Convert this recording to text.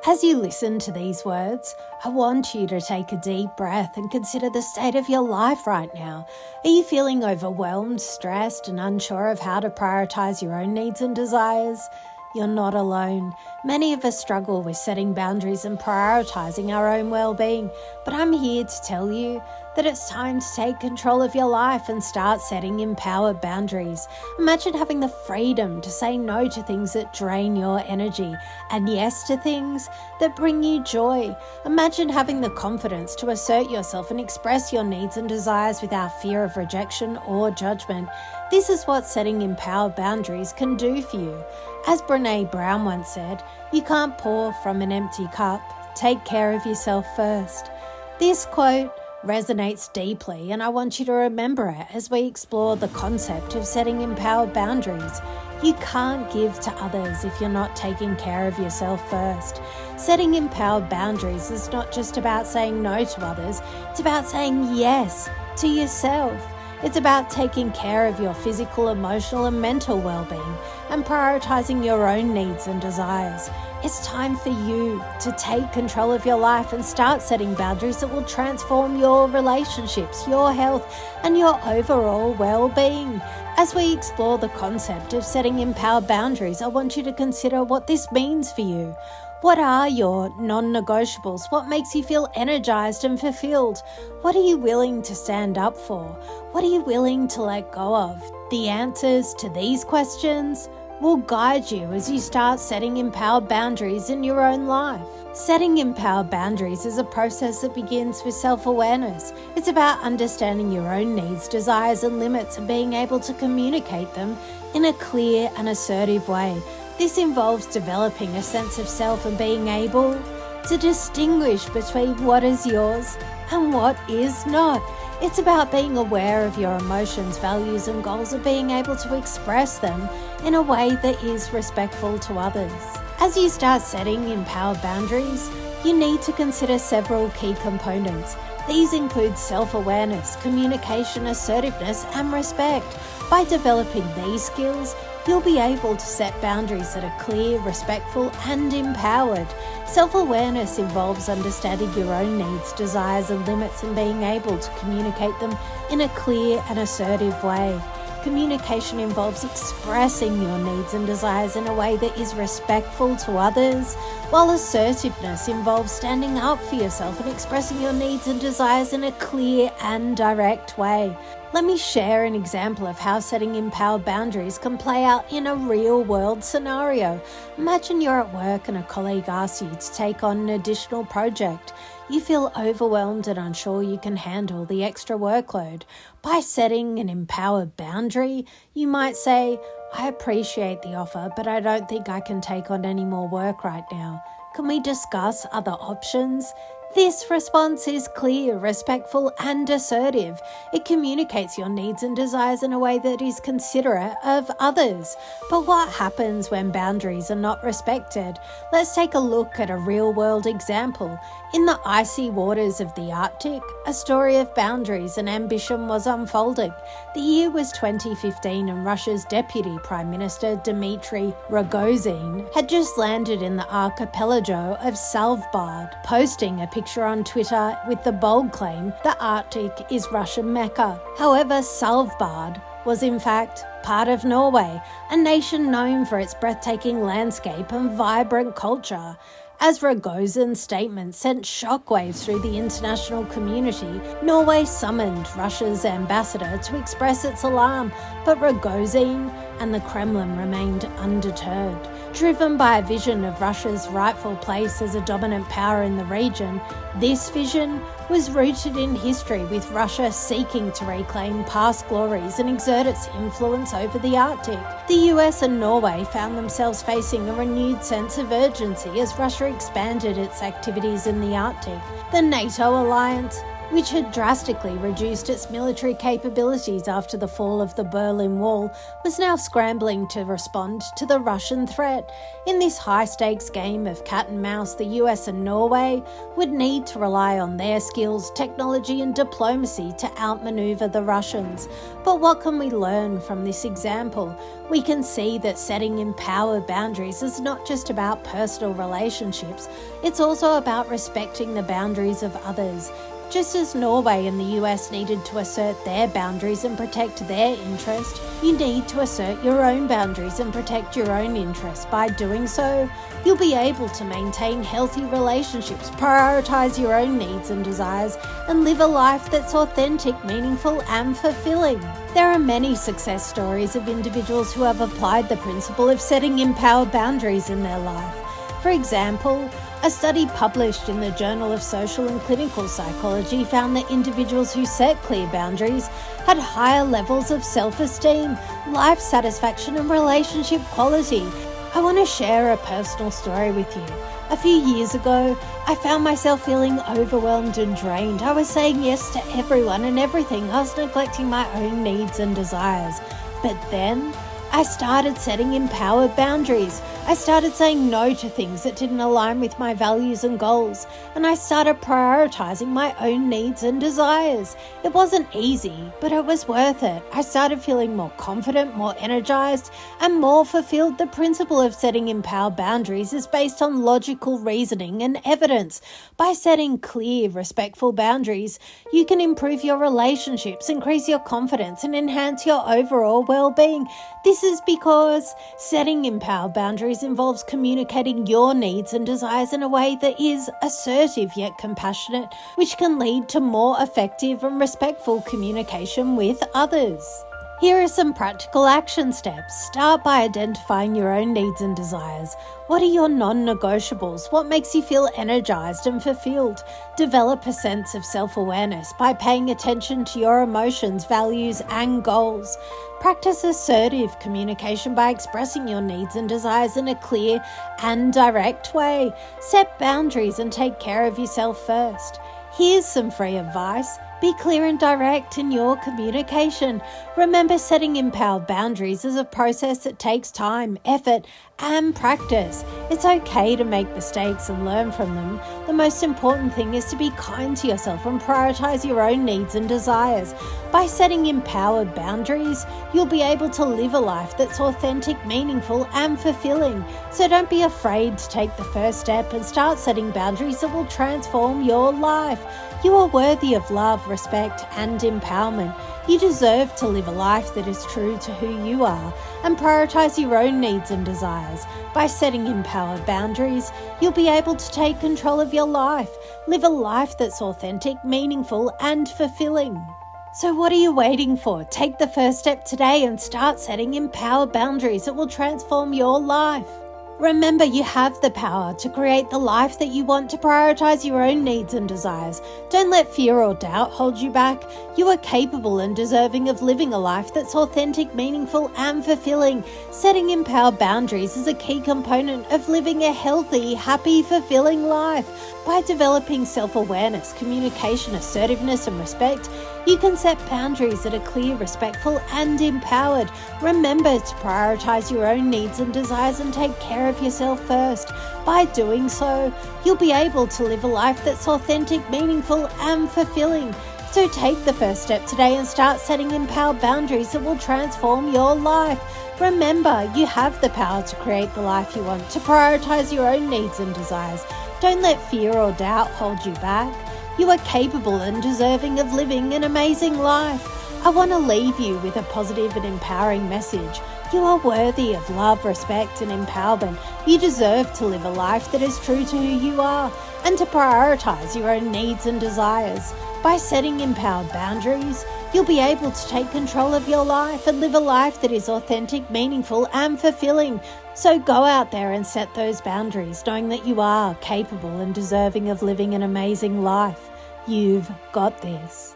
As you listen to these words, I want you to take a deep breath and consider the state of your life right now. Are you feeling overwhelmed, stressed, and unsure of how to prioritize your own needs and desires? You're not alone. Many of us struggle with setting boundaries and prioritizing our own well-being, but I'm here to tell you that it's time to take control of your life and start setting empowered boundaries. Imagine having the freedom to say no to things that drain your energy and yes to things that bring you joy. Imagine having the confidence to assert yourself and express your needs and desires without fear of rejection or judgment. This is what setting empowered boundaries can do for you. As Brené Brown once said, "You can't pour from an empty cup. Take care of yourself first." This quote resonates deeply, and I want you to remember it as we explore the concept of setting empowered boundaries. You can't give to others if you're not taking care of yourself first. Setting empowered boundaries is not just about saying no to others, it's about saying yes to yourself. It's about taking care of your physical, emotional, and mental well-being and prioritizing your own needs and desires. It's time for you to take control of your life and start setting boundaries that will transform your relationships, your health, and your overall well-being. As we explore the concept of setting empowered boundaries, I want you to consider what this means for you. What are your non-negotiables? What makes you feel energized and fulfilled? What are you willing to stand up for? What are you willing to let go of? The answers to these questions will guide you as you start setting empowered boundaries in your own life. Setting empowered boundaries is a process that begins with self-awareness. It's about understanding your own needs, desires, and limits and being able to communicate them in a clear and assertive way. This involves developing a sense of self and being able to distinguish between what is yours and what is not. It's about being aware of your emotions, values, and goals and being able to express them in a way that is respectful to others. As you start setting empowered boundaries, you need to consider several key components. These include self-awareness, communication, assertiveness, and respect. By developing these skills, you'll be able to set boundaries that are clear, respectful, and empowered. Self-awareness involves understanding your own needs, desires, and limits and being able to communicate them in a clear and assertive way. Communication involves expressing your needs and desires in a way that is respectful to others, while assertiveness involves standing up for yourself and expressing your needs and desires in a clear and direct way. Let me share an example of how setting empowered boundaries can play out in a real-world scenario. Imagine you're at work and a colleague asks you to take on an additional project. You feel overwhelmed and unsure you can handle the extra workload. By setting an empowered boundary, you might say, "I appreciate the offer, but I don't think I can take on any more work right now. Can we discuss other options?" This response is clear, respectful, and assertive. It communicates your needs and desires in a way that is considerate of others. But what happens when boundaries are not respected? Let's take a look at a real-world example. In the icy waters of the Arctic, a story of boundaries and ambition was unfolding. The year was 2015 and Russia's Deputy Prime Minister Dmitry Rogozin had just landed in the archipelago of Svalbard, posting a picture on Twitter with the bold claim, "The Arctic is Russian Mecca." However, Svalbard was in fact part of Norway, a nation known for its breathtaking landscape and vibrant culture. As Rogozin's statement sent shockwaves through the international community, Norway summoned Russia's ambassador to express its alarm, but Rogozin and the Kremlin remained undeterred. Driven by a vision of Russia's rightful place as a dominant power in the region, this vision was rooted in history, with Russia seeking to reclaim past glories and exert its influence over the Arctic. The US and Norway found themselves facing a renewed sense of urgency as Russia expanded its activities in the Arctic. The NATO alliance which had drastically reduced its military capabilities after the fall of the Berlin Wall, was now scrambling to respond to the Russian threat. In this high-stakes game of cat and mouse, the US and Norway would need to rely on their skills, technology and diplomacy to outmaneuver the Russians. But what can we learn from this example? We can see that setting empowered boundaries is not just about personal relationships, it's also about respecting the boundaries of others. Just as Norway and the US needed to assert their boundaries and protect their interest, you need to assert your own boundaries and protect your own interests. By doing so, you'll be able to maintain healthy relationships, prioritize your own needs and desires, and live a life that's authentic, meaningful, and fulfilling. There are many success stories of individuals who have applied the principle of setting empowered boundaries in their life. For example, a study published in the Journal of Social and Clinical Psychology found that individuals who set clear boundaries had higher levels of self-esteem, life satisfaction, and relationship quality. I want to share a personal story with you. A few years ago, I found myself feeling overwhelmed and drained. I was saying yes to everyone and everything. I was neglecting my own needs and desires. But then I started setting empowered boundaries. I started saying no to things that didn't align with my values and goals, and I started prioritizing my own needs and desires. It wasn't easy, but it was worth it. I started feeling more confident, more energized, and more fulfilled. The principle of setting empowered boundaries is based on logical reasoning and evidence. By setting clear, respectful boundaries, you can improve your relationships, increase your confidence, and enhance your overall well-being. This is because setting empowered boundaries involves communicating your needs and desires in a way that is assertive yet compassionate, which can lead to more effective and respectful communication with others. Here are some practical action steps. Start by identifying your own needs and desires. What are your non-negotiables? What makes you feel energized and fulfilled? Develop a sense of self-awareness by paying attention to your emotions, values, and goals. Practice assertive communication by expressing your needs and desires in a clear and direct way. Set boundaries and take care of yourself first. Here's some free advice. Be clear and direct in your communication. Remember, setting empowered boundaries is a process that takes time, effort, and practice. It's okay to make mistakes and learn from them. The most important thing is to be kind to yourself and prioritize your own needs and desires. By setting empowered boundaries, you'll be able to live a life that's authentic, meaningful, and fulfilling. So don't be afraid to take the first step and start setting boundaries that will transform your life. You are worthy of love, respect, and empowerment. You deserve to live a life that is true to who you are and prioritize your own needs and desires. By setting empowered boundaries, you'll be able to take control of your life, live a life that's authentic, meaningful, and fulfilling. So what are you waiting for? Take the first step today and start setting empowered boundaries that will transform your life. Remember, you have the power to create the life that you want, to prioritize your own needs and desires. Don't let fear or doubt hold you back. You are capable and deserving of living a life that's authentic, meaningful, and fulfilling. Setting empowered boundaries is a key component of living a healthy, happy, fulfilling life. By developing self-awareness, communication, assertiveness, and respect, you can set boundaries that are clear, respectful, and empowered. Remember to prioritize your own needs and desires and take care of yourself first. By doing so, you'll be able to live a life that's authentic, meaningful, and fulfilling. So take the first step today and start setting empowered boundaries that will transform your life. Remember, you have the power to create the life you want, to prioritize your own needs and desires. Don't let fear or doubt hold you back. You are capable and deserving of living an amazing life. I want to leave you with a positive and empowering message. You are worthy of love, respect, and empowerment. You deserve to live a life that is true to who you are and to prioritize your own needs and desires. By setting empowered boundaries, you'll be able to take control of your life and live a life that is authentic, meaningful, and fulfilling. So go out there and set those boundaries, knowing that you are capable and deserving of living an amazing life. You've got this.